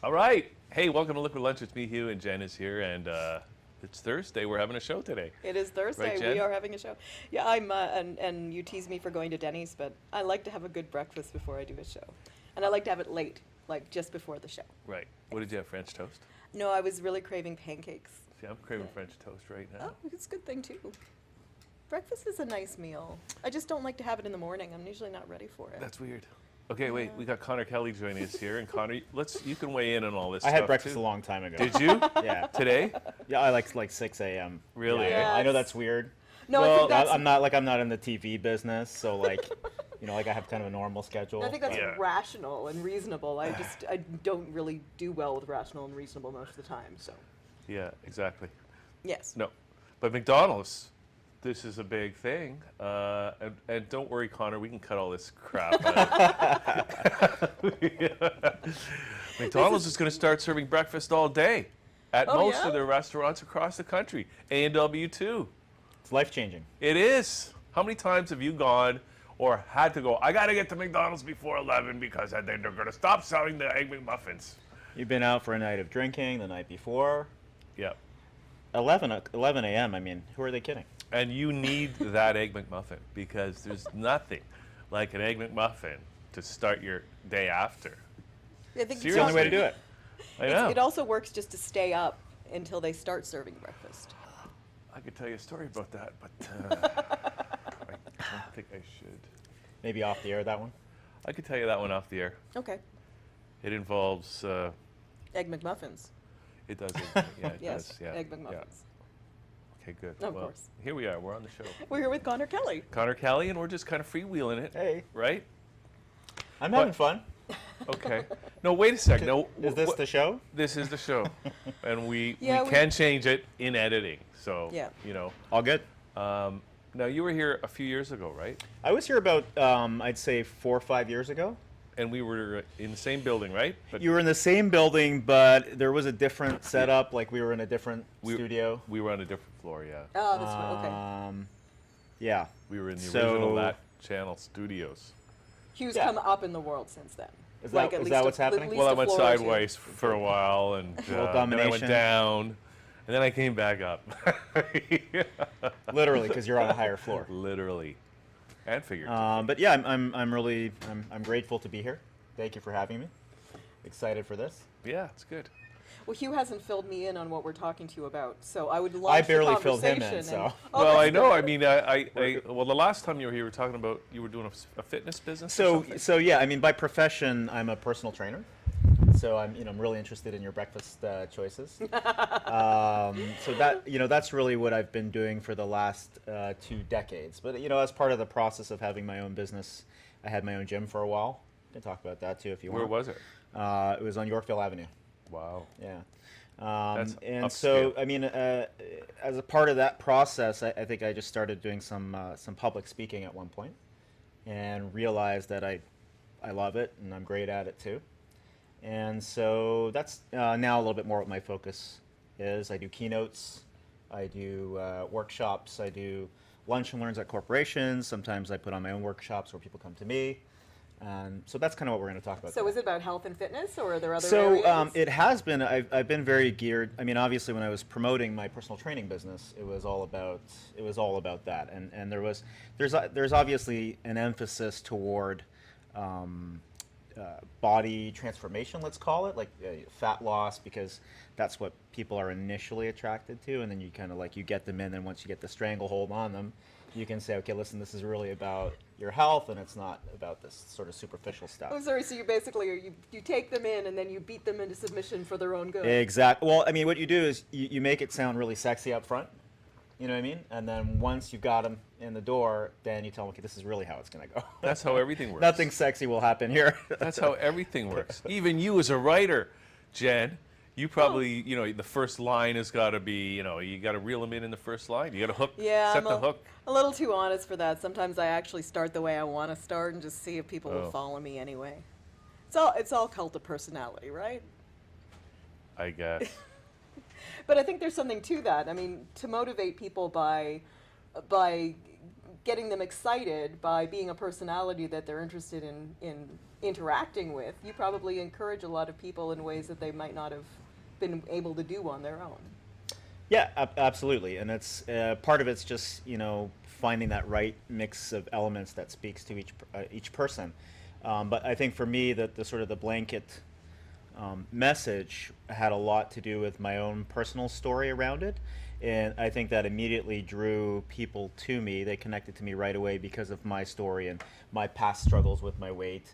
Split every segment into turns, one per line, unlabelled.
All right. Hey, welcome to Liquid Lunch. It's me, Hugh, and Jen is here, and it's Thursday. We're having a show today.
It is Thursday.
Right, Jen?
We are having a show. Yeah, and you tease me for going to Denny's, but I like to have a good breakfast before I do a show. And I like to have it late, like just before the show.
Right. What did you have, French toast?
No, I was really craving pancakes.
See, I'm craving French toast right now.
Oh, it's a good thing, too. Breakfast is a nice meal. I just don't like to have it in the morning. I'm usually not ready for it.
That's weird. Okay, wait. We got Conor Kelly joining us here, and Conor, you can weigh in on all this
I
stuff,
had breakfast
too.
a long time ago.
Did you?
Yeah.
Today?
Yeah, I like 6 a.m.
Really?
Yeah, I know
Yes.
that's weird.
No,
Well,
I think that's,
I'm not in the TV business, so like, I have kind of a normal schedule.
I think that's
Yeah.
rational and reasonable. I don't really do well with rational and reasonable most of the time, so.
Yeah, exactly.
Yes.
No. But McDonald's, this is a big thing. And don't worry, Conor, we can cut all this crap out. McDonald's is going to start serving breakfast all day at
Oh,
most
yeah?
of their restaurants across the country. A&W too.
It's life changing.
It is. How many times have you gone or had to go, I got to get to McDonald's before 11 because then they're going to stop selling the Egg McMuffins?
You've been out for a night of drinking the night before.
Yeah.
11 a.m. I mean, who are they kidding?
And you need that Egg McMuffin because there's nothing like an Egg McMuffin to start your day after.
I think
It's the only way to do it.
I know.
It also works just to stay up until they start serving breakfast.
I could tell you a story about that, but I don't think I should.
Maybe off the air, that one.
I could tell you that one off the air.
Okay.
It involves,
Egg McMuffins.
it does, yeah, it
Yes,
does, yeah.
Egg
yeah.
McMuffins.
Okay, good.
Of
well,
course.
Here we are, we're on the show.
We're here with Conor Kelly.
Conor Kelly, and we're just kind of freewheeling it,
Hey,
right?
I'm
But-
having fun.
Okay. No, wait a sec. No,
Is this the show?
This is the show, and we
Yeah, we-
can change it in editing. So
Yeah.
All good.
Now you were here a few years ago, right?
I was here about, I'd say 4 or 5 years ago.
And we were in the same building, right? But
You were in the same building, but there was a different setup. Like we were in a different studio.
we were on a different floor. Yeah,
Oh, that's right. Okay.
Yeah.
we were in the
So-
original That Channel studios.
Hugh's
Yeah.
come up in the world since then.
Is
Like,
that-
at
is
least
that
a-
what's
at
happening?
least
Well, I
a
went
floor or two.
sideways for a while, and then I went
domination.
down, and then I came back up.
Literally, because you're on a higher floor.
Literally, and figuratively.
But yeah, I'm really grateful to be here. Thank you for having me. Excited for this.
Yeah, it's good.
Well, Hugh hasn't filled me in on what we're talking to you about, so I would love
I
the
barely filled him in,
conversation
so.
and- Oh,
Well,
that's
I know.
good.
I mean, well, the last time you were here, we were talking about you were doing a fitness business. or something?
So yeah, I mean, by profession, I'm a personal trainer. So I'm really interested in your breakfast choices. So that's really what I've been doing for the last 2 decades. But as part of the process of having my own business, I had my own gym for a while. We can talk about that too if you
Where
want.
was it?
It was on Yorkville Avenue.
Wow.
Yeah.
That's
And so,
upscale.
I mean, as a part of that process, I think I just started doing some public speaking at one point, and realized that I love it and I'm great at it too. And so that's now a little bit more what my focus is. I do keynotes, I do workshops, I do lunch and learns at corporations. Sometimes I put on my own workshops where people come to me. And so that's kind of what we're going to talk about.
So is it about health and fitness, or are there other
So
areas?
it has been. I've been very geared. I mean, obviously, when I was promoting my personal training business, it was all about that. And there's obviously an emphasis toward body transformation, let's call it, like fat loss, because that's what people are initially attracted to, and then you kind of you get them in, and once you get the stranglehold on them, you can say, okay, listen, this is really about your health, and it's not about this sort of superficial stuff.
Oh, sorry. So you basically you take them in and then you beat them into submission for their own good.
Exactly. Well, I mean, what you do is you make it sound really sexy up front. You know what I mean? And then once you've got them in the door, then you tell them, okay, this is really how it's going to go.
That's how everything works.
Nothing sexy will happen here.
That's how everything works. Even you as a writer, Jen, you probably, the first line has got to be, you got to reel them in the first line. You got to hook,
Yeah,
set
I'm
the hook.
a little too honest for that. Sometimes I actually start the way I want to start and just see if people
Oh.
will follow me anyway. It's all cult of personality, right?
I guess.
But I think there's something to that. I mean, to motivate people by getting them excited by being a personality that they're interested in interacting with, you probably encourage a lot of people in ways that they might not have been able to do on their own.
Yeah, absolutely, and it's part of it's just finding that right mix of elements that speaks to each person. But I think for me, that the sort of the blanket message had a lot to do with my own personal story around it, and I think that immediately drew people to me. They connected to me right away because of my story and my past struggles with my weight.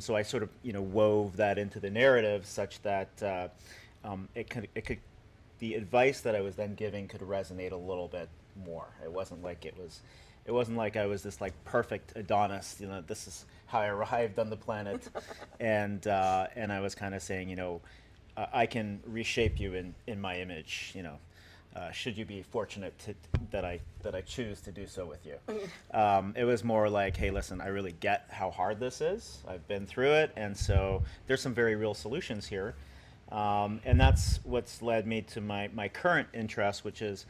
So I sort of wove that into the narrative such that it could the advice that I was then giving could resonate a little bit more. It wasn't like I was this like perfect Adonis. This is how I arrived on the planet, and I was kind of saying, I can reshape you in my image. Should you be fortunate that I choose to do so with you. It was more like, hey, listen, I really get how hard this is. I've been through it, and so there's some very real solutions here. And that's what's led me to my current interest, which is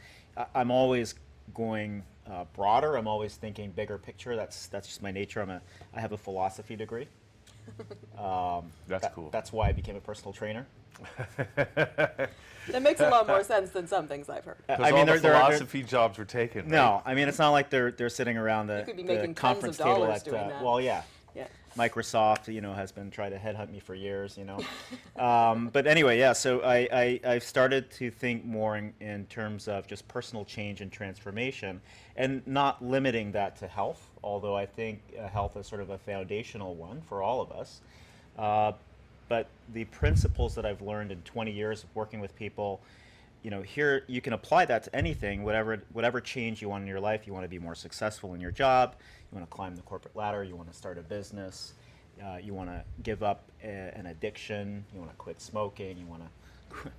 I'm always going broader. I'm always thinking bigger picture. That's just my nature. I have a philosophy degree.
That's cool.
That's why I became a personal trainer.
That makes a lot more sense than some things I've heard.
Because all the philosophy jobs were taken.
No,
right?
I mean, it's not like they're sitting around
You could be
the
making tons
conference
of
table
dollars
at
doing that.
well, yeah.
Yeah.
Microsoft, has been trying to headhunt me for years, But anyway, yeah. So I've started to think more in terms of just personal change and transformation, and not limiting that to health. Although I think health is sort of a foundational one for all of us. But the principles that I've learned in 20 years of working with people, here you can apply that to anything, whatever change you want in your life. You want to be more successful in your job, you want to climb the corporate ladder, you want to start a business, you want to give up an addiction, you want to quit smoking, you want to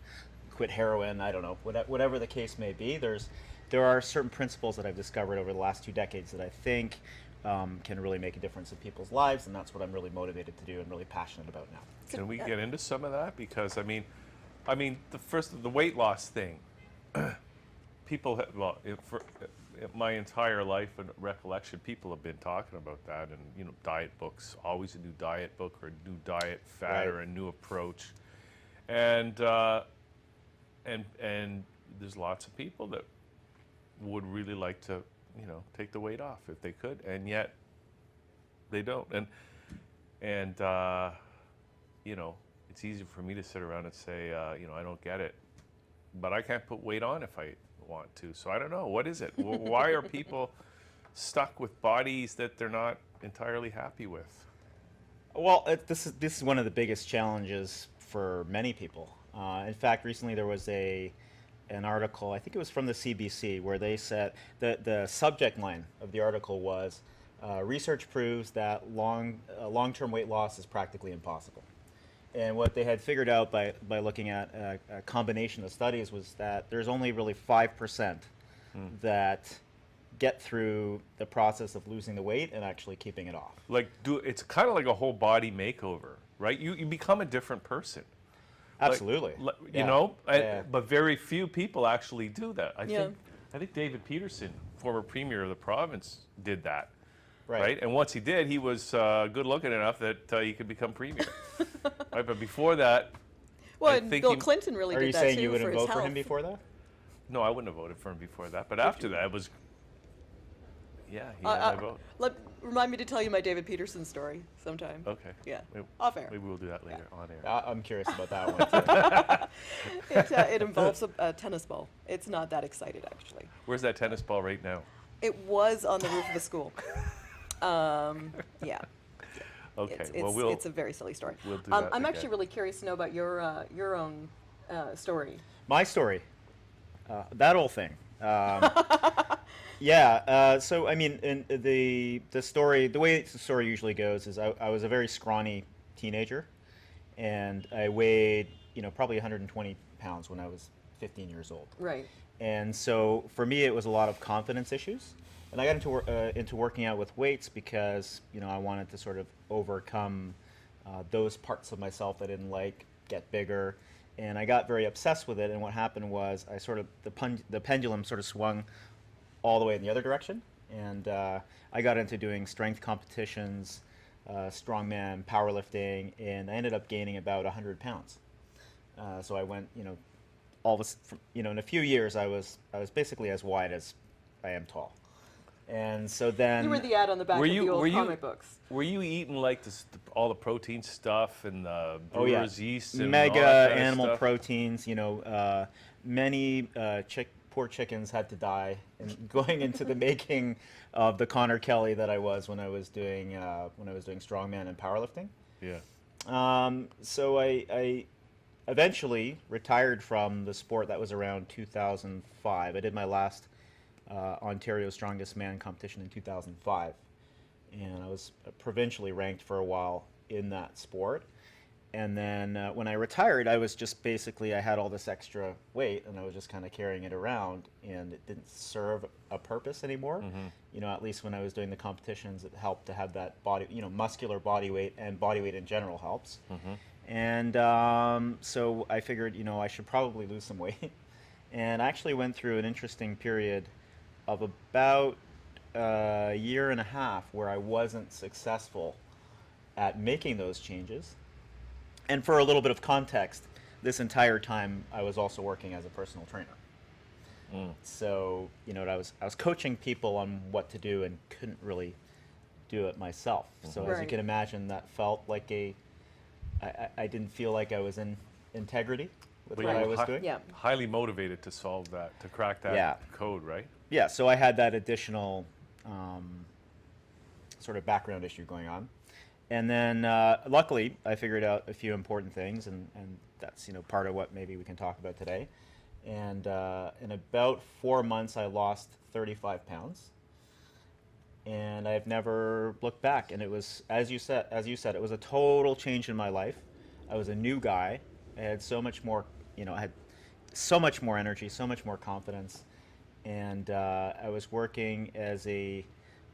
quit heroin, I don't know, whatever the case may be. There are certain principles that I've discovered over the last 2 decades that I think can really make a difference in people's lives, and that's what I'm really motivated to do and really passionate about now.
Can we get into some of that? Because I mean, the weight loss thing. People, my entire life and recollection, people have been talking about that, and diet books, always a new diet book or a new diet fad or a new approach, and there's lots of people that would really like to, take the weight off if they could, and yet they don't, and it's easy for me to sit around and say, I don't get it, but I can't put weight on if I want to. So I don't know. What is it? Why are people stuck with bodies that they're not entirely happy with?
Well, this is one of the biggest challenges for many people. In fact, recently there was an article, I think it was from the CBC, where they said the subject line of the article was, research proves that long-term weight loss is practically impossible. And what they had figured out by looking at a combination of studies was that there's only really 5% that get through the process of losing the weight and actually keeping it off.
It's kind of like a whole body makeover, right? You become a different person.
Absolutely.
But very few people actually do that. I think David Peterson, former premier of the province, did that. Right. And once he did, he was good looking enough that he could become premier. Right, but before that,
well, Bill Clinton really did that too.
Are you saying you wouldn't vote for him before that?
No, I wouldn't have voted for him before that. But after that, it was, he had my vote.
Remind me to tell you my David Peterson story sometime.
Okay.
Yeah. Off air.
Maybe we'll do that later on air.
I'm curious about that one too.
It involves a tennis ball. It's not that excited, actually.
Where's that tennis ball right now?
It was on the roof of the school. Yeah.
Okay.
It's a very silly story.
We'll do that
I'm
again.
actually really curious to know about your own story.
My story. That whole thing. Yeah. So I mean, in the story, the way the story usually goes is I was a very scrawny teenager, and I weighed probably 120 pounds when I was 15 years old.
Right.
And so for me, it was a lot of confidence issues. And I got into working out with weights because I wanted to sort of overcome those parts of myself I didn't like, get bigger, and I got very obsessed with it. And what happened was the pendulum sort of swung all the way in the other direction, and I got into doing strength competitions, strongman, powerlifting, and I ended up gaining about 100 pounds. So I went, all of in a few years, I was basically as wide as I am tall. And so then
You were the ad on the back of the old comic books.
Were you eating like all the protein stuff and the brewer's yeast and all
mega
that kind of
animal
stuff?
proteins. Many poor chickens had to die going into the making of the Conor Kelly that I was when I was doing strongman and powerlifting.
Yeah.
So I eventually retired from the sport. That was around 2005. I did my last Ontario Strongest Man competition in 2005, and I was provincially ranked for a while in that sport. And then when I retired, I was just basically, I had all this extra weight and I was just kind of carrying it around, and it didn't serve a purpose anymore. At least when I was doing the competitions, it helped to have that body, muscular body weight, and body weight in general helps. And so I figured, I should probably lose some weight. And I actually went through an interesting period of about a year and a half where I wasn't successful at making those changes. And for a little bit of context, this entire time I was also working as a personal trainer. So, I was coaching people on what to do and couldn't really do it myself. So as you can imagine, that felt like I didn't feel like I was in integrity with
But
what
you
I
were
was doing.
Yeah.
highly motivated to solve that, to crack that code, right?
Yeah, so I had that additional sort of background issue going on. And then luckily I figured out a few important things, and that's part of what maybe we can talk about today. And in about 4 months I lost 35 pounds. And I've never looked back. And it was, as you said, it was a total change in my life. I was a new guy. I had so much more, I had so much more energy, so much more confidence. And I was working as a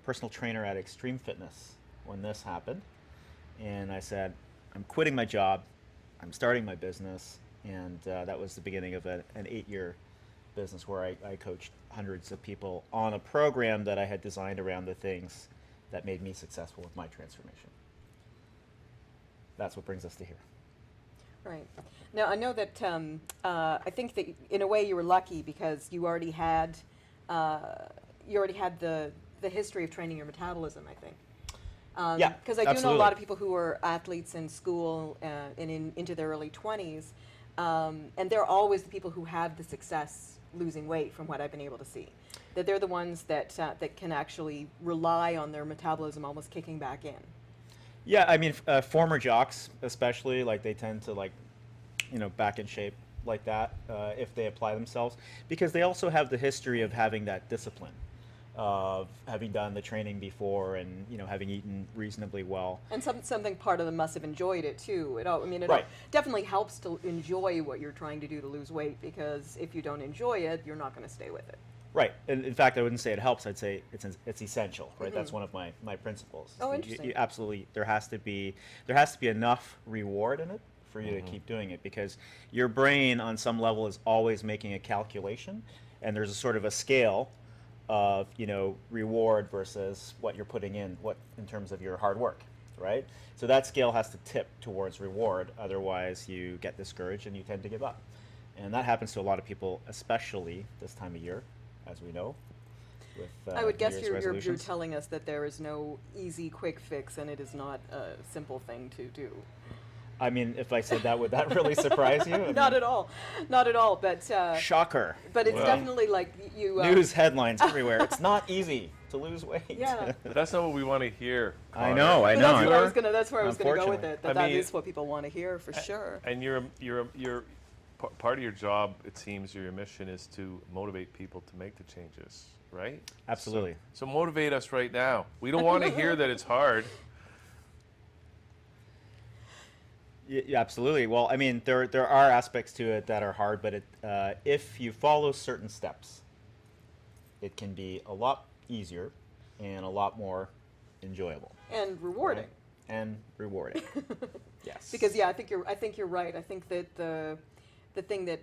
personal trainer at Extreme Fitness when this happened. And I said, I'm quitting my job. I'm starting my business. And that was the beginning of an 8-year business where I coached hundreds of people on a program that I had designed around the things that made me successful with my transformation. That's what brings us to here.
Right. Now, I know that I think that in a way you were lucky because you already had the history of training your metabolism, I think.
Yeah,
because I do know a
absolutely.
lot of people who were athletes in school and into their early 20s, and they're always the people who have the success losing weight, from what I've been able to see. That they're the ones that can actually rely on their metabolism almost kicking back in.
Yeah, I mean, former jocks especially, like they tend to back in shape like that if they apply themselves, because they also have the history of having that discipline, of having done the training before and having eaten reasonably well.
And something part of them must have enjoyed it too. It
Right.
definitely helps to enjoy what you're trying to do to lose weight, because if you don't enjoy it, you're not going to stay with it.
Right, and in fact, I wouldn't say it helps. I'd say it's essential. Right, that's one of my principles.
Oh, interesting.
You absolutely, there has to be enough reward in it for you to keep doing it, because your brain on some level is always making a calculation, and there's a sort of a scale of reward versus what you're putting in terms of your hard work, right? So that scale has to tip towards reward, otherwise you get discouraged and you tend to give up. And that happens to a lot of people, especially this time of year, as we know. With,
I would guess
New Year's
you're
resolutions.
telling us that there is no easy, quick fix, and it is not a simple thing to do.
I mean, if I said that, would that really surprise you?
Not at all, not at all. But
Shocker.
but it's
Well.
definitely like you.
News headlines everywhere. It's not easy to lose weight.
Yeah.
That's not what we want to hear.
I
Connor.
know, I
But
know.
that's where I was gonna go with
Unfortunately.
it.
I
That
mean,
is what people want to hear for sure.
And you're part of your job, it seems, your mission is to motivate people to make the changes, right?
Absolutely.
So motivate us right now. We don't want to hear that it's hard.
Yeah, absolutely. Well, I mean, there are aspects to it that are hard, but if you follow certain steps, it can be a lot easier and a lot more enjoyable
And rewarding.
and rewarding. Yes.
Because I think you're right. I think that the thing that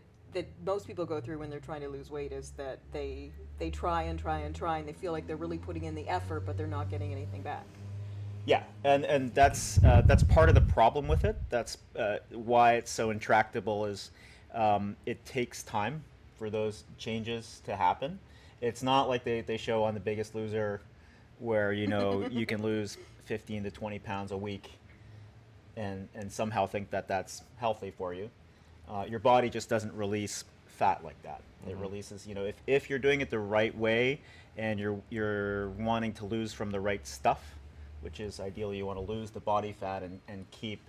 most people go through when they're trying to lose weight is that they try and try and try, and they feel like they're really putting in the effort, but they're not getting anything back.
Yeah, and that's part of the problem with it. That's why it's so intractable. Is it takes time for those changes to happen. It's not like they show on The Biggest Loser, where you can lose 15 to 20 pounds a week, and somehow think that that's healthy for you. Your body just doesn't release fat like that. It releases, if you're doing it the right way, and you're wanting to lose from the right stuff, which is ideally you want to lose the body fat and keep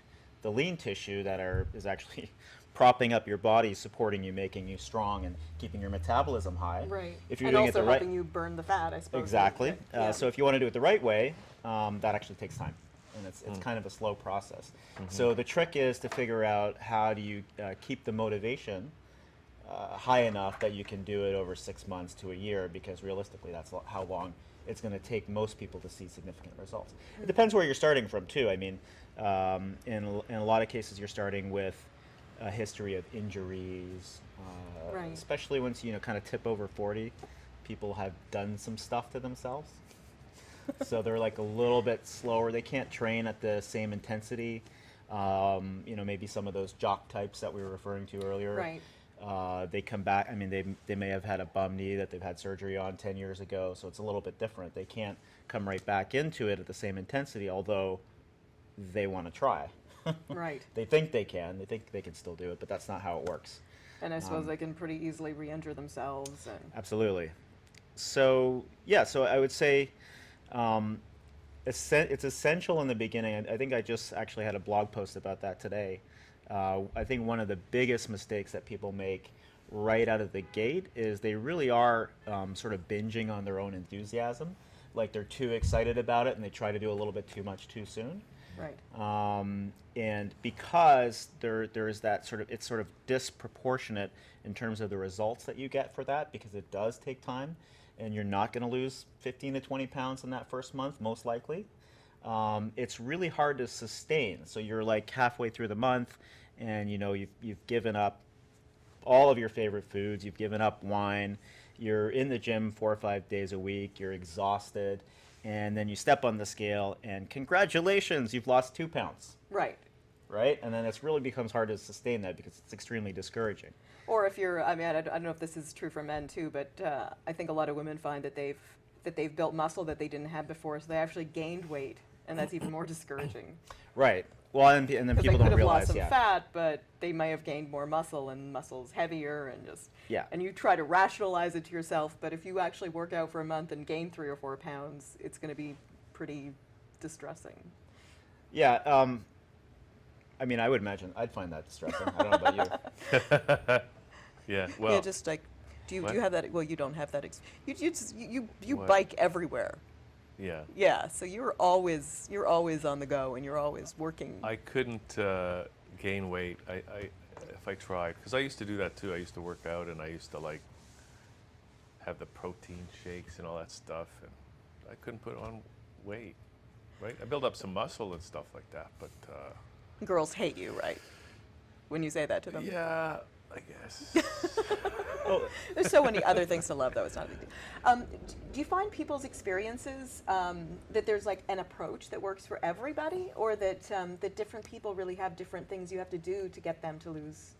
the lean tissue that is actually propping up your body, supporting you, making you strong, and keeping your metabolism high.
Right.
If you're
and
doing
also
it the right,
helping you burn the fat, I suppose.
exactly.
Yeah.
So if you want to do it the right way, that actually takes time, and it's kind of a slow process. So the trick is to figure out how do you keep the motivation high enough that you can do it over 6 months to a year, because realistically that's how long it's going to take most people to see significant results. It depends where you're starting from too. I mean, in a lot of cases you're starting with a history of injuries,
Right.
especially once you kind of tip over 40, people have done some stuff to themselves. So they're like a little bit slower. They can't train at the same intensity. Maybe some of those jock types that we were referring to earlier.
Right.
They come back. I mean, they may have had a bum knee that they've had surgery on 10 years ago, so it's a little bit different. They can't come right back into it at the same intensity, although they want to try.
Right.
They think they can. They think they can still do it, but that's not how it works.
And I suppose they can pretty easily re-injure themselves. And
Absolutely. So yeah, so I would say it's essential in the beginning. I think I just actually had a blog post about that today. I think one of the biggest mistakes that people make right out of the gate is they really are sort of binging on their own enthusiasm. Like they're too excited about it and they try to do a little bit too much too soon.
right.
And because there is that it's sort of disproportionate in terms of the results that you get for that, because it does take time, and you're not going to lose 15 to 20 pounds in that first month, most likely. It's really hard to sustain. So you're like halfway through the month, and you've given up all of your favorite foods. You've given up wine. You're in the gym 4 or 5 days a week. You're exhausted. And then you step on the scale, and congratulations, you've lost 2 pounds,
Right.
right? And then it really becomes hard to sustain that because it's extremely discouraging.
Or if you're, I mean, I don't know if this is true for men too, but I think a lot of women find that they've built muscle that they didn't have before, so they actually gained weight, and that's even more discouraging.
Right. Well, and then
Because
people
they could
don't
have lost
realize,
some
yeah.
fat, but they may have gained more muscle, and muscle's heavier, and just
Yeah.
And you try to rationalize it to yourself, but if you actually work out for a month and gain 3 or 4 pounds, it's going to be pretty distressing.
Yeah. I mean, I would imagine I'd find that distressing. I don't know about you.
Yeah. Well.
Yeah, just like, do you
What?
have that? Well, you don't have that. You
What?
bike everywhere.
Yeah.
Yeah, so you're always on the go and you're always working.
I couldn't gain weight. If I tried, because I used to do that too. I used to work out and I used to like have the protein shakes and all that stuff, and I couldn't put on weight. Right? I built up some muscle and stuff like that, but
Girls hate you, right? When you say that to them.
yeah, I guess.
There's so many other things to love, though. It's not a big deal.
Do you find people's experiences that there's like an approach that works for everybody, or that that different people really have different things you have to do to get them to lose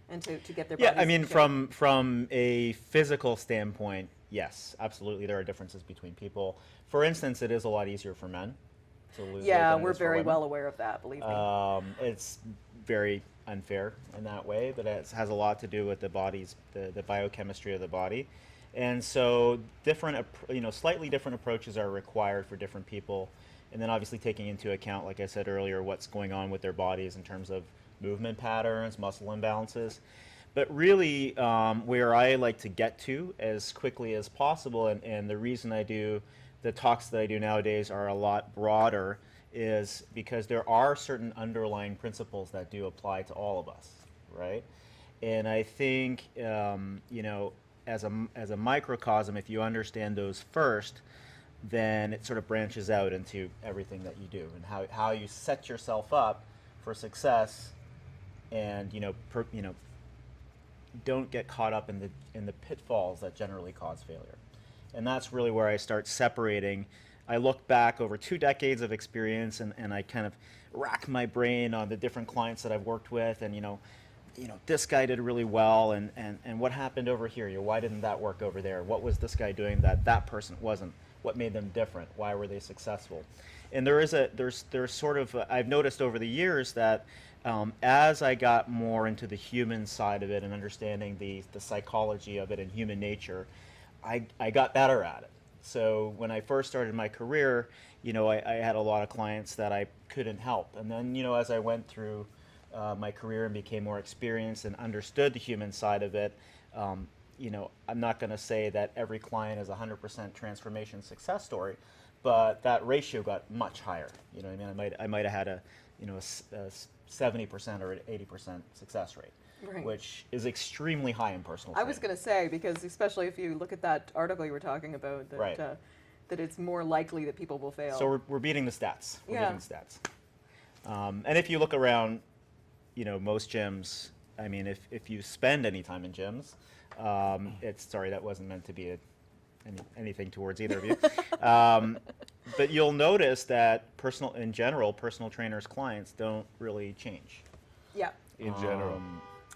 and to get their
Yeah,
bodies
I mean,
in shape?
from a physical standpoint, yes, absolutely, there are differences between people. For instance, it is a lot easier for men to lose weight
Yeah,
than it
we're
is for
very
women.
well aware of that. Believe me.
It's very unfair in that way, but it has a lot to do with the body's the biochemistry of the body, and so slightly different approaches are required for different people, and then obviously taking into account, like I said earlier, what's going on with their bodies in terms of movement patterns, muscle imbalances. But really, where I like to get to as quickly as possible, and the reason I do the talks that I do nowadays are a lot broader, is because there are certain underlying principles that do apply to all of us, right? And I think, as a microcosm, if you understand those first, then it sort of branches out into everything that you do, and how you set yourself up for success, and don't get caught up in the pitfalls that generally cause failure. And that's really where I start separating I look back over 2 decades of experience, and I kind of rack my brain on the different clients that I've worked with, and this guy did really well, and what happened over here? Why didn't that work over there? What was this guy doing that that person wasn't? What made them different? Why were they successful? And there's sort of I've noticed over the years that as I got more into the human side of it and understanding the psychology of it and human nature, I got better at it. So when I first started my career, I had a lot of clients that I couldn't help. And then, as I went through my career and became more experienced and understood the human side of it, I'm not going to say that every client is a 100% transformation success story, but that ratio got much higher. I might have had a 70% or an 80% success rate.
Right.
Which is extremely high in personal
I
training.
was going to say, because especially if you look at that article you were talking about, that,
Right.
That it's more likely that people will fail.
So we're beating the stats. We're
Yeah.
beating the stats. And if you look around, most gyms, I mean, if you spend any time in gyms, sorry, that wasn't meant to be anything towards either of you. But you'll notice that personal trainers' clients don't really change.
Yeah.
In general.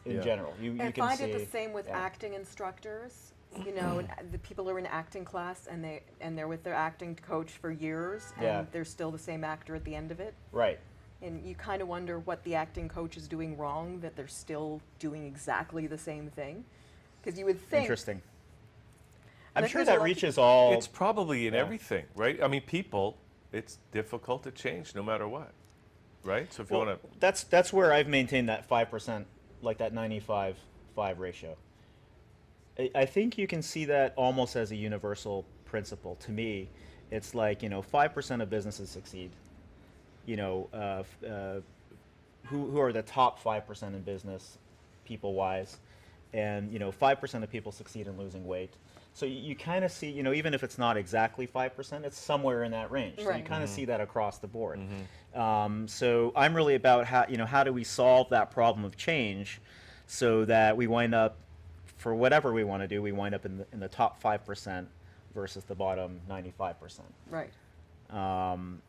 In
Yeah.
general, you
And I
can
find
see
it the same with
yeah.
acting instructors. And the people are in acting class and they're with their acting coach for years, and
Yeah.
they're still the same actor at the end of it.
Right.
And you kind of wonder what the acting coach is doing wrong, that they're still doing exactly the same thing. Because you would think.
Interesting.
And
I'm
I
sure
think there's a
that
lot of
reaches all.
It's probably in
Yeah.
everything, right? I mean, people, it's difficult to change no matter what, right? So if you
Well,
want to,
that's where I've maintained that 5%, like that 95-5 ratio. I think you can see that almost as a universal principle. To me, it's like 5% of businesses succeed. Who are the top 5% in business, people-wise, and 5% of people succeed in losing weight. So you kind of see, even if it's not exactly 5%, it's somewhere in that range. So you
Right.
kind of see that across the board. So I'm really about how do we solve that problem of change, so that we wind up, for whatever we want to do, we wind up in the top 5% versus the bottom 95%.
Right.
And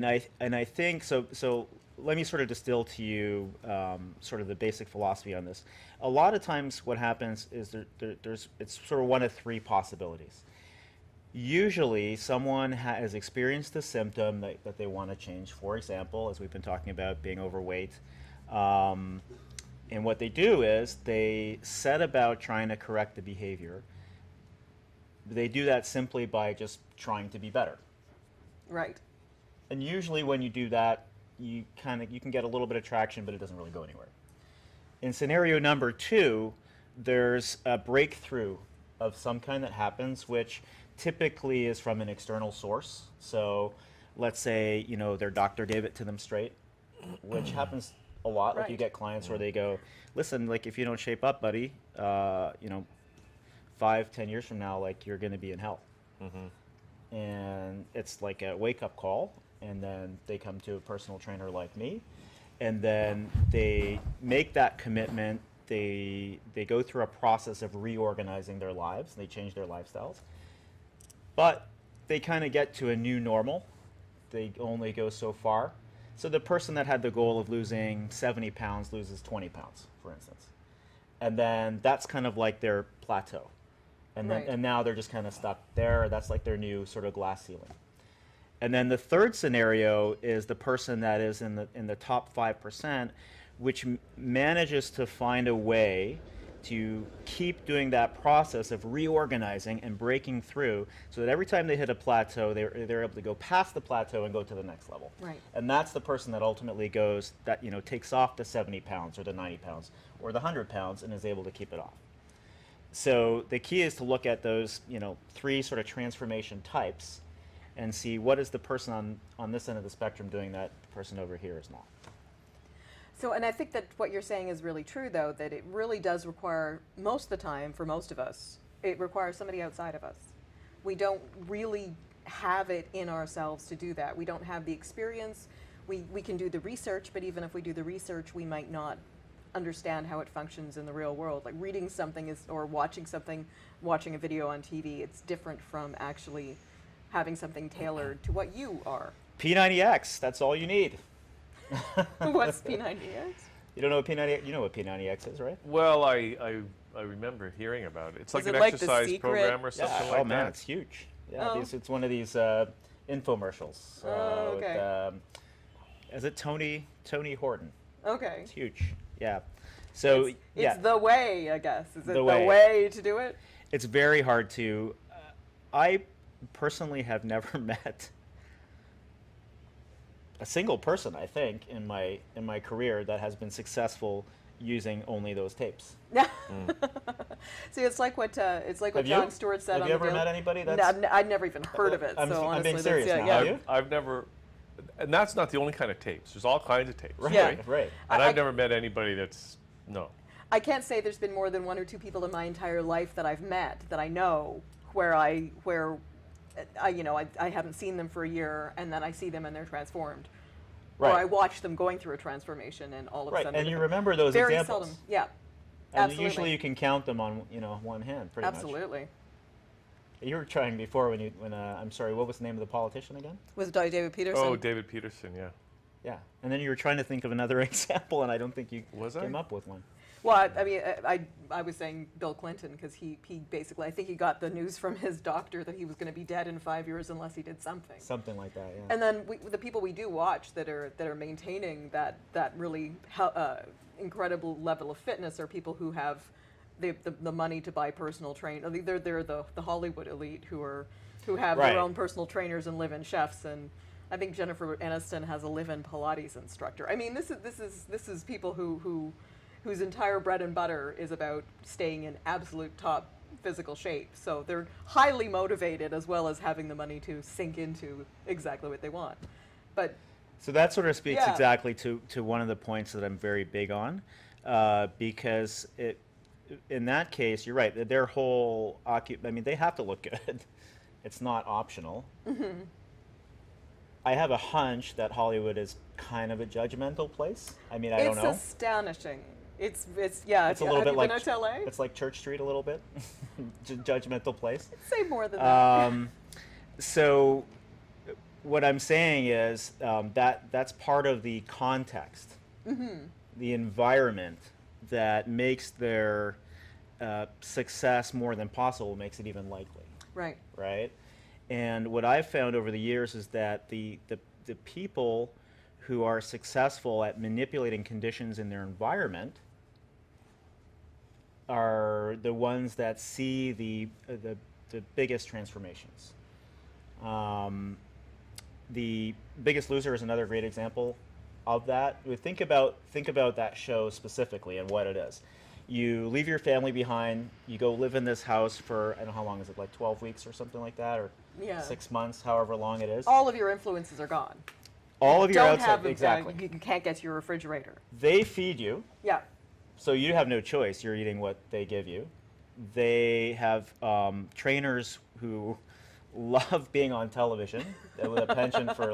I think so. So let me sort of distill to you sort of the basic philosophy on this. A lot of times, what happens is it's sort of one of 3 possibilities. Usually, someone has experienced a symptom that they want to change. For example, as we've been talking about, being overweight. And what they do is they set about trying to correct the behavior. They do that simply by just trying to be better.
Right.
And usually when you do that, you can get a little bit of traction, but it doesn't really go anywhere. In scenario number 2, there's a breakthrough of some kind that happens, which typically is from an external source. So let's say, their doctor gave it to them straight, which happens a lot. Like you
Right.
get clients where they go, listen, like if you don't shape up, buddy, 5-10 years from now, like you're going to be in hell. And it's like a wake-up call, and then they come to a personal trainer like me, and then they make that commitment. They go through a process of reorganizing their lives. They change their lifestyles, but they kind of get to a new normal. They only go so far. So the person that had the goal of losing 70 pounds loses 20 pounds, for instance, and then that's kind of like their plateau. And then,
Right.
and now they're just kind of stuck there. That's like their new sort of glass ceiling. And then the third scenario is the person that is in the top 5%, which manages to find a way to keep doing that process of reorganizing and breaking through, so that every time they hit a plateau, they're able to go past the plateau and go to the next level.
Right.
And that's the person that ultimately goes, that takes off the 70 pounds or the 90 pounds or the 100 pounds and is able to keep it off. So the key is to look at those, 3 sort of transformation types and see what is the person on this end of the spectrum doing that the person over here is not.
So, and I think that what you're saying is really true, though, that it really does require, most of the time, for most of us, it requires somebody outside of us. We don't really have it in ourselves to do that. We don't have the experience. We can do the research, but even if we do the research, we might not understand how it functions in the real world. Like reading something or watching a video on TV, it's different from actually having something tailored to what you are.
P90X, that's all you need.
What's P90X?
You don't know what P90X, you know what P90X is, right?
Well, I remember hearing about it. It's like
Is
an
it like the
exercise
secret-
program or something like
oh man,
that.
it's huge. Yeah,
Oh.
it's one of these infomercials.
Oh, okay.
Is it Tony Horton?
Okay.
It's huge. Yeah. So
It's
yeah,
the way, I guess. Is it
The way.
the way to do it?
it's very hard to. I personally have never met a single person, I think, in my career that has been successful using only those tapes.
Yeah. See, it's like what
Have you?
Jon Stewart said
Have
on
you
the
ever
Daily-
met anybody
No,
that's?
I'd never even heard of it.
I'm
so
being
honestly,
serious
that's,
now. Have
yeah.
you?
I've never, and that's not the only kind of tapes. There's all kinds of tapes,
Right.
Yeah.
Right.
And
I-
I've never met anybody that's no.
I can't say there's been more than one or two people in my entire life that I've met that I know where I haven't seen them for a year and then I see them and they're transformed. Or
Right.
I watch them going through a transformation and all of a
Right.
sudden.
And you
they're
remember those
very
examples.
seldom. Yeah.
And
Absolutely.
usually you can count them on one hand, pretty much.
Absolutely.
You were trying before when I'm sorry, what was the name of the politician again?
Was it David Peterson?
Oh, David Peterson, yeah.
Yeah. And then you were trying to think of another example, and I don't think you
Was I?
came up with one.
Well, I mean, I was saying Bill Clinton because he basically, I think he got the news from his doctor that he was going to be dead in 5 years unless he did something.
Something like that, yeah.
And then the people we do watch that are maintaining that really incredible level of fitness are people who have the money to buy personal train. They're the Hollywood elite who have
Right.
their own personal trainers and live-in chefs. And I think Jennifer Aniston has a live-in Pilates instructor. I mean, this is people whose entire bread and butter is about staying in absolute top physical shape. So they're highly motivated as well as having the money to sink into exactly what they want. But
So that sort of speaks
Yeah.
exactly to one of the points that I'm very big on, because in that case, you're right. Their whole they have to look good. It's not optional.
Mm-hmm.
I have a hunch that Hollywood is kind of a judgmental place. I mean, I don't know.
It's astonishing. It's
It's a little
have
bit
you
like
been to LA?
it's like Church Street a little bit, judgmental place.
Say more than that.
So what I'm saying is that's part of the context, the environment that makes their success more than possible, makes it even likely,
Right.
right? And what I've found over the years is that the people who are successful at manipulating conditions in their environment are the ones that see the biggest transformations. The Biggest Loser is another great example of that. Think about that show specifically and what it is. You leave your family behind. You go live in this house for, I don't know how long is it, like 12 weeks or something like that, or
Yeah.
6 months, however long it is.
All of your influences are gone.
All of your
Don't
outside,
have
exactly.
you can't get to your refrigerator.
They feed you,
Yeah.
so you have no choice. You're eating what they give you. They have trainers who love being on television with a penchant for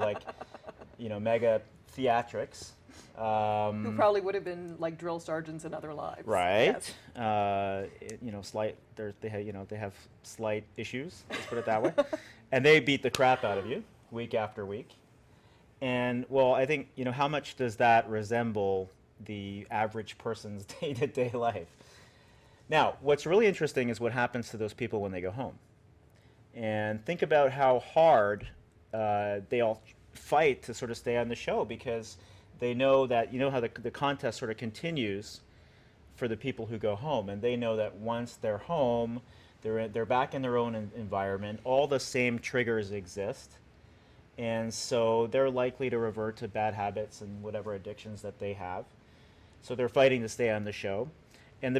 mega theatrics.
Who probably would have been like drill sergeants in other lives.
Right.
Yes.
They have slight issues. Let's put it that way. And they beat the crap out of you week after week. And well, I think how much does that resemble the average person's day-to-day life? Now, what's really interesting is what happens to those people when they go home. And think about how hard they all fight to sort of stay on the show, because they know that how the contest sort of continues for the people who go home, and they know that once they're home, they're back in their own environment. All the same triggers exist, and so they're likely to revert to bad habits and whatever addictions that they have. So they're fighting to stay on the show. And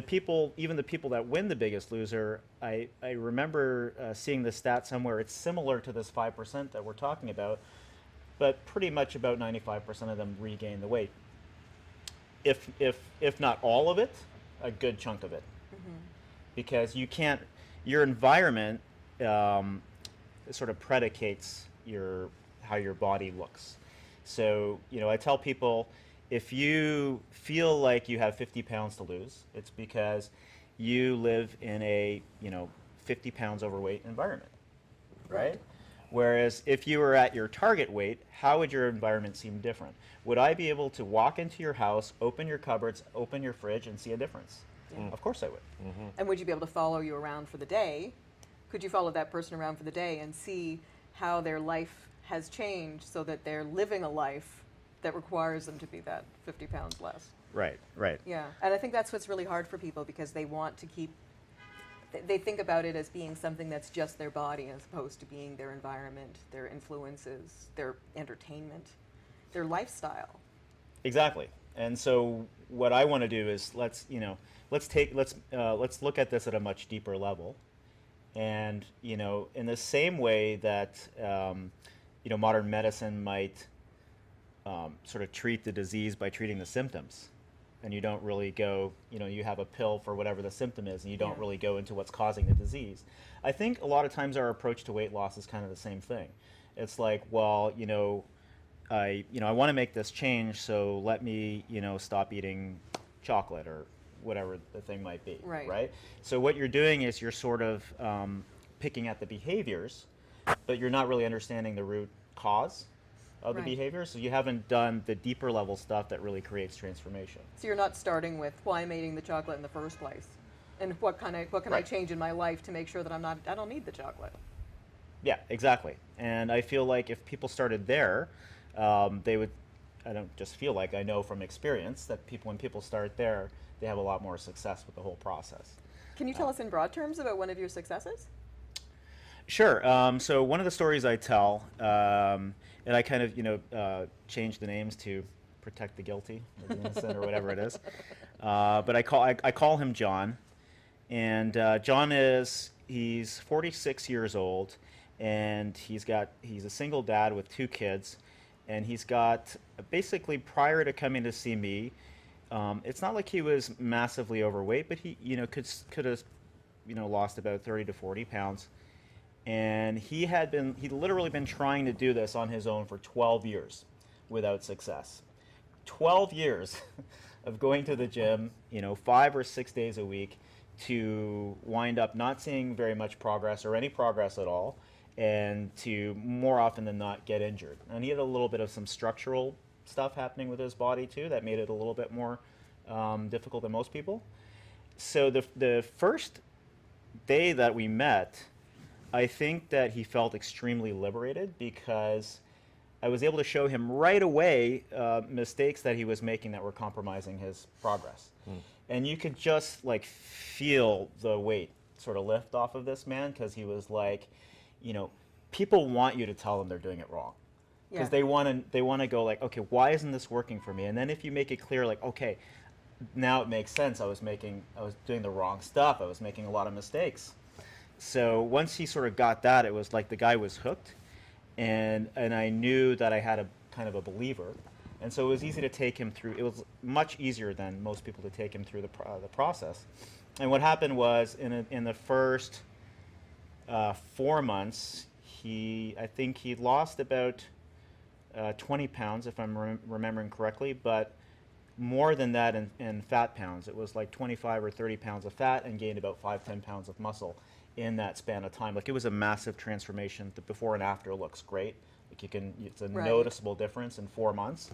even the people that win The Biggest Loser, I remember seeing the stat somewhere. It's similar to this 5% that we're talking about, but pretty much about 95% of them regain the weight. If not all of it, a good chunk of it. Because your environment sort of predicates how your body looks. So, I tell people, if you feel like you have 50 pounds to lose, it's because you live in a 50 pounds overweight environment, right? Whereas if you were at your target weight, how would your environment seem different? Would I be able to walk into your house, open your cupboards, open your fridge, and see a difference?
Yeah.
Of course I would.
And would you be able to follow you around for the day? Could you follow that person around for the day and see how their life has changed so that they're living a life that requires them to be that 50 pounds less?
Right, right.
Yeah, and I think that's what's really hard for people because they want to keep, they think about it as being something that's just their body as opposed to being their environment, their influences, their entertainment, their lifestyle.
Exactly. And so what I want to do is let's look at this at a much deeper level. And, in the same way that, modern medicine might sort of treat the disease by treating the symptoms. And you don't really go, you have a pill for whatever the symptom is, and you don't
Yeah.
really go into what's causing the disease. I think a lot of times our approach to weight loss is kind of the same thing. It's like, well, I want to make this change, so let me, stop eating chocolate or whatever the thing might be,
Right.
So what you're doing is you're sort of picking at the behaviors, but you're not really understanding the root cause of the
Right.
behavior, so you haven't done the deeper level stuff that really creates transformation.
So you're not starting with why I'm eating the chocolate in the first place, and what can I
Right.
change in my life to make sure that I don't need the chocolate.
Yeah, exactly. And I feel like if people started there, they would. I don't just feel like, I know from experience that when people start there, they have a lot more success with the whole process.
Can you tell us in broad terms about one of your successes?
Sure. So one of the stories I tell, and I kind of change the names to protect the guilty or the innocent or whatever it is. But I call him John, and John he's 46 years old, and he's a single dad with 2 kids, and he's got basically, prior to coming to see me, it's not like he was massively overweight, but he could have lost about 30 to 40 pounds. And he'd literally been trying to do this on his own for 12 years without success. 12 years of going to the gym, 5 or 6 days a week, to wind up not seeing very much progress or any progress at all, and to more often than not get injured. And he had a little bit of some structural stuff happening with his body too that made it a little bit more difficult than most people. So the first day that we met, I think that he felt extremely liberated because I was able to show him right away mistakes that he was making that were compromising his progress. And you could just feel the weight sort of lift off of this man, because he was like, people want you to tell them they're doing it wrong. Because they want to go like, okay, why isn't this working for me? And then if you make it clear, like, okay, now it makes sense. I was doing the wrong stuff. I was making a lot of mistakes. So once he sort of got that, it was like the guy was hooked, and I knew that I had a kind of a believer, and so it was easy to take him through. It was much easier than most people to take him through the process. And what happened was in the first 4 months, I think he lost about 20 pounds, if I'm remembering correctly, but more than that in fat pounds. It was like 25 or 30 pounds of fat and gained about 5-10 pounds of muscle in that span of time. Like, it was a massive transformation. The before and after looks great. Like, it's a noticeable difference in 4 months.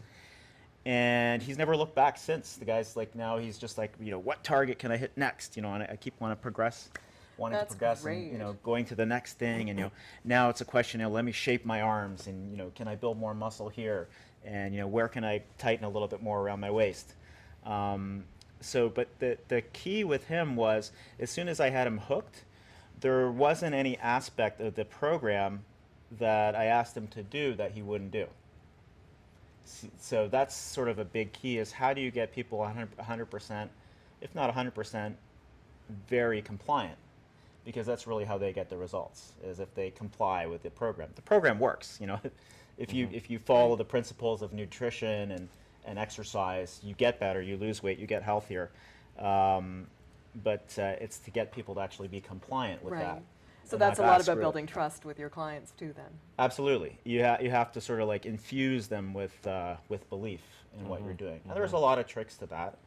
And he's never looked back since. The guy's like, now he's just like, what target can I hit next? And I keep wanting to progress,
Great.
and going to the next thing. And now it's a question, let me shape my arms, and can I build more muscle here? And where can I tighten a little bit more around my waist? But the key with him was, as soon as I had him hooked, there wasn't any aspect of the program that I asked him to do that he wouldn't do. So that's sort of a big key, is how do you get people 100%, if not 100%, very compliant? Because that's really how they get the results, is if they comply with the program. The program works, If you follow the principles of nutrition and exercise, you get better, you lose weight, you get healthier. But it's to get people to actually be compliant with that.
So
and
that's a
not
lot
ask
about
for it.
building trust with your clients too, then.
Absolutely. You have to sort of infuse them with belief in what you're doing. Now, there's a lot of tricks to that.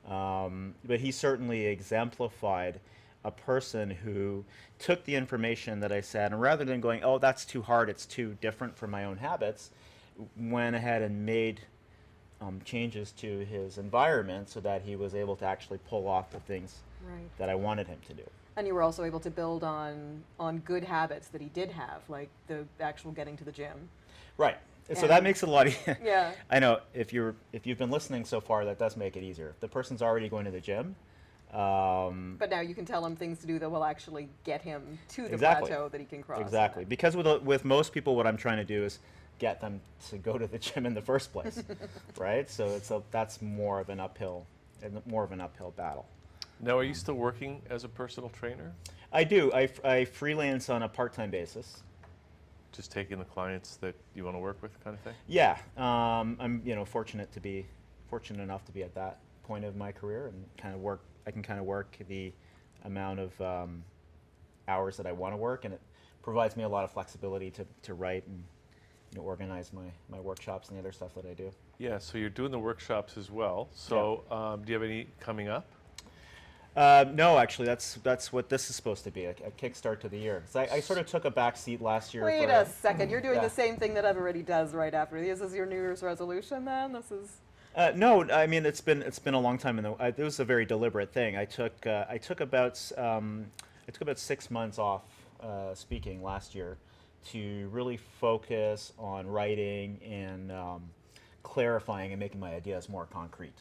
But he certainly exemplified a person who took the information that I said, and rather than going, oh, that's too hard, it's too different from my own habits, went ahead and made changes to his environment so that he was able to actually pull off the things
Right.
that I wanted him to do.
And you were also able to build on good habits that he did have, like the actual getting to the gym.
Right. So that
And-
makes it a lot easier.
Yeah.
I know if you've been listening so far, that does make it easier. If the person's already going to the gym,
But now you can tell him things to do that will actually get him to the
Exactly.
plateau that he can cross.
exactly. Because with most people, what I'm trying to do is get them to go to the gym in the first place, right? So that's more of an uphill battle.
Now, are you still working as a personal trainer?
I do. I freelance on a part-time basis.
Just taking the clients that you want to work with, kind of thing?
Yeah, I'm fortunate enough to be at that point of my career and kind of work. I can kind of work the amount of hours that I want to work, and it provides me a lot of flexibility to write and organize my workshops and the other stuff that I do.
Yeah, so you're doing the workshops as well. So do you have any coming up?
No, actually, that's what this is supposed to be, a kickstart to the year. 'Cause I sort of took a back seat last year.
Wait
for
a second. You're doing
Yeah.
the same thing that everybody does right after. Is this your New Year's resolution then? This is.
No, I mean it's been a long time it was a very deliberate thing. I took about 6 months off speaking last year to really focus on writing and clarifying and making my ideas more concrete,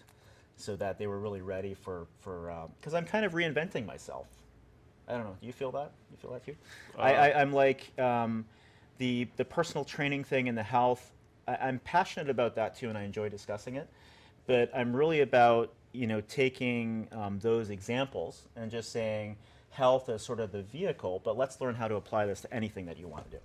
so that they were really ready for because I'm kind of reinventing myself. I don't know. Do you feel that? You feel that too? I'm like the personal training thing and the health. I'm passionate about that too, and I enjoy discussing it. But I'm really about taking those examples and just saying health is sort of the vehicle, but let's learn how to apply this to anything that you want to do.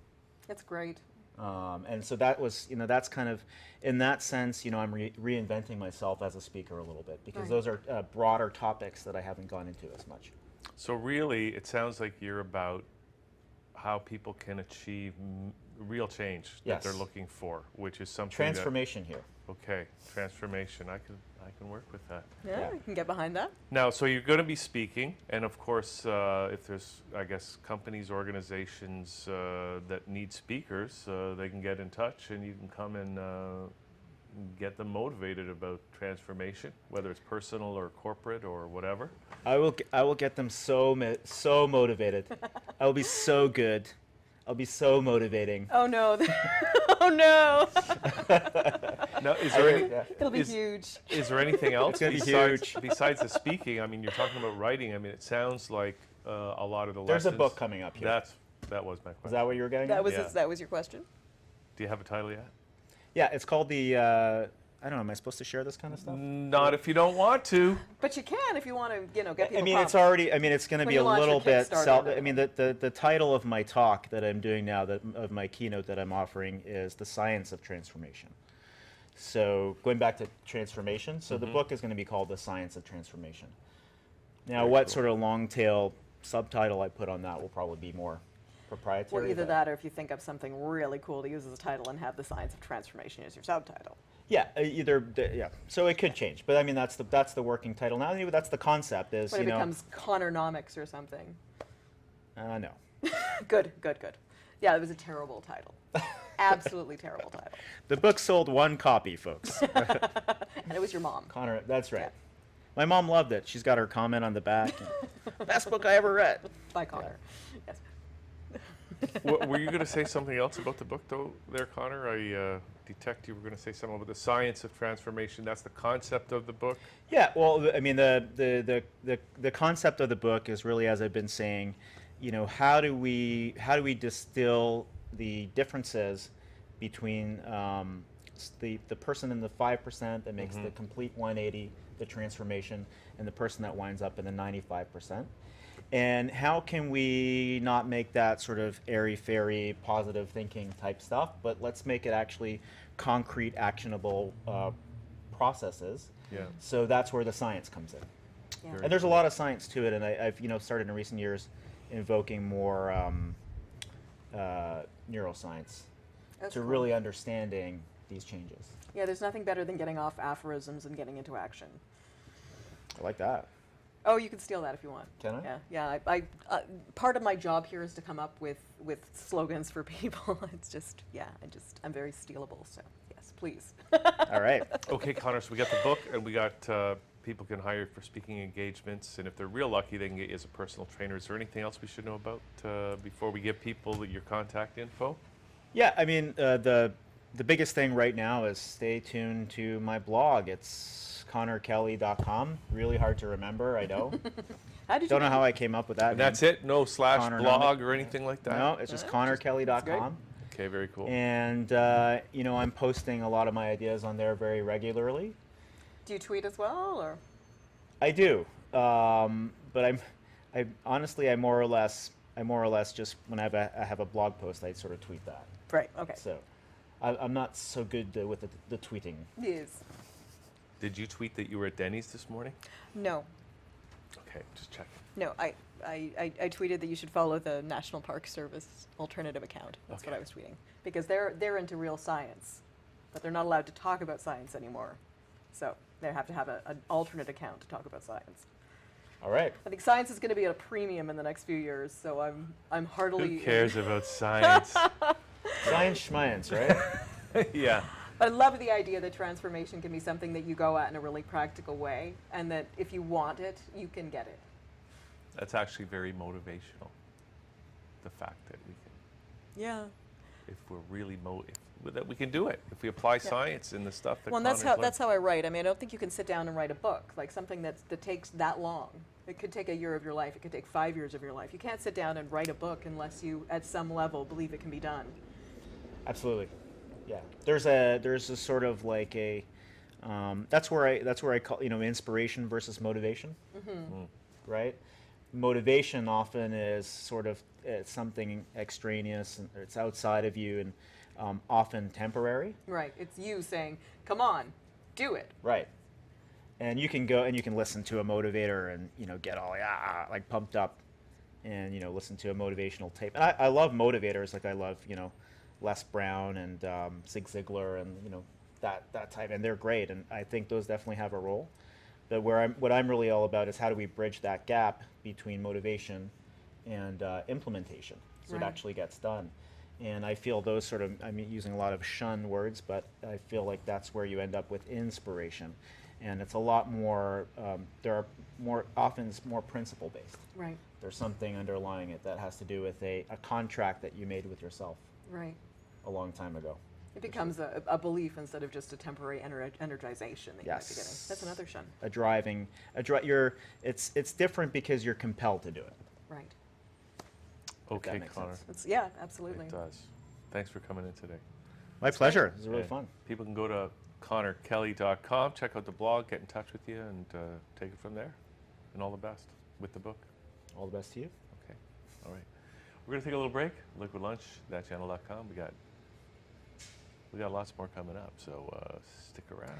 It's great.
And so that was, that's kind of, in that sense, I'm reinventing myself as a speaker a little bit, because
Right.
those are broader topics that I haven't gone into as much.
So really, it sounds like you're about how people can achieve real change that
Yes.
they're looking for, which is something
Transformation here.
Okay, transformation. I can work with that.
Yeah,
Yeah.
you can get behind that.
Now, so you're going to be speaking, and of course, if there's, I guess, companies, organizations that need speakers, they can get in touch, and you can come and get them motivated about transformation, whether it's personal or corporate or whatever.
I will get them so motivated. I will be so good. I'll be so motivating.
Oh no. Oh no.
Now, is there any,
It'll be
Is-
huge.
is there anything else
gonna be
besides,
huge.
besides the speaking? I mean, you're talking about writing. I mean, it sounds like a lot of the
There's a
lessons.
book coming up here.
That was my
Is
question.
that what you were getting
That
at?
was
Yeah.
that was your question?
Do you have a title yet?
Yeah, it's called the, I don't know, am I supposed to share this kind of stuff?
Not if you don't want to.
But you can if you want to, get people
I mean,
pumped.
it's going to
When
be
you
a
launch your
little bit
Kickstarter.
I mean, the title of my talk that I'm doing now, of my keynote that I'm offering, is The Science of Transformation. So going back to transformation, so the book is going to be called The Science of Transformation. Now,
Very
what
cool.
sort of long tail subtitle I put on that will probably be more proprietary.
Well, either
but-
that or if you think of something really cool to use as a title and have the science of transformation as your subtitle.
Yeah, yeah. So it could change, but I mean that's the working title now. Anyway, that's the concept. Is
When it becomes Conornomics or something.
no.
Good. Yeah, it was a terrible title. Absolutely terrible title.
The book sold 1 copy, folks.
And it was your mom.
Connor, that's right.
Yeah.
My mom loved it. She's got her comment on the back. Best book I ever read.
By Connor. Yes.
Were you going to say something else about the book, though, there, Connor? I detect you were going to say something about the science of transformation. That's the concept of the book.
Yeah, well, I mean, the concept of the book is really, as I've been saying, how do we distill the differences between the person in the 5% that makes the complete 180, the transformation, and the person that winds up in the 95%. And how can we not make that sort of airy-fairy, positive thinking type stuff, but let's make it actually concrete, actionable processes.
Yeah.
So that's where the science comes in.
Yeah.
Very
And there's a lot of science to it, and I've started in recent years invoking more neuroscience
That's
to
cool.
really understanding these changes.
Yeah, there's nothing better than getting off aphorisms and getting into action.
I like that.
Oh, you can steal that if you want.
Can I?
Yeah, yeah. Part of my job here is to come up with slogans for people. It's just, yeah, I'm very stealable. So yes, please.
All right.
Okay, Conor, so we got the book, and we got people can hire you for speaking engagements, and if they're real lucky, they can get you as a personal trainer. Is there anything else we should know about before we give people your contact info?
Yeah, I mean, the biggest thing right now is stay tuned to my blog. It's conorkelly.com. Really hard to remember, I know.
How did you
Don't know
get
how
it?
I came up with that.
And that's it? No /
Conor
blog
Nunn.
or anything like that?
No, it's just
That's
conorkelly.com.
Okay, very cool.
And, you know, I'm posting a lot of my ideas on there very regularly.
Do you tweet as well, or?
I do, but I honestly, I more or less just when I have a blog post, I sort of tweet that.
Right. Okay.
So, I'm not so good with the tweeting.
Yes.
Did you tweet that you were at Denny's this morning?
No.
Okay, just checking.
No. I tweeted that you should follow the National Park Service alternative account. That's what
Okay.
I was tweeting because they're into real science, but they're not allowed to talk about science anymore. So they have to have an alternate account to talk about science.
All right.
I think science is going to be at a premium in the next few years, so I'm heartily.
Who cares about science?
Science schmience, right?
Yeah.
But I love the idea that transformation can be something that you go at in a really practical way, and that if you want it, you can get it.
That's actually very motivational. The fact that we can,
Yeah.
if we're really that we can do it if we apply science in the stuff that.
Well, and
Conor's
that's how I write. I mean, I don't think you can sit down and write a book like something that takes that long. It could take a year of your life. It could take 5 years of your life. You can't sit down and write a book unless you, at some level, believe it can be done.
Absolutely. Yeah. There's a sort of like a that's where I call, you know, inspiration versus motivation. Right? Motivation often is sort of something extraneous and it's outside of you and often temporary.
Right. It's you saying, "Come on, do it."
Right. And you can go and you can listen to a motivator and, you know, get all like pumped up and, you know, listen to a motivational tape. And I love motivators, like I love, you know, Les Brown and Zig Ziglar and, you know, that type, and they're great, and I think those definitely have a role. But what I'm really all about is how do we bridge that gap between motivation and implementation, so it
Right.
actually gets done. And I feel those sort of, I'm using a lot of shun words, but I feel like that's where you end up with inspiration. And it's a lot more, there are often it's more principle based.
Right.
There's something underlying it that has to do with a contract that you made with yourself
Right.
a long time ago.
It becomes a belief instead of just a temporary energization that you might be getting.
Yes.
That's another shun.
It's different because you're compelled to do it.
Right.
Okay,
makes
Conor.
sense.
Yeah, absolutely.
It does. Thanks for coming in today.
My pleasure. It was really
Yeah.
fun.
People can go to conorkelly.com, check out the blog, get in touch with you, and take it from there. And all the best with the book.
All the best to you.
Okay. All right. We're going to take a little break. Liquid Lunch, thatchannel.com. We got lots more coming up, so stick around.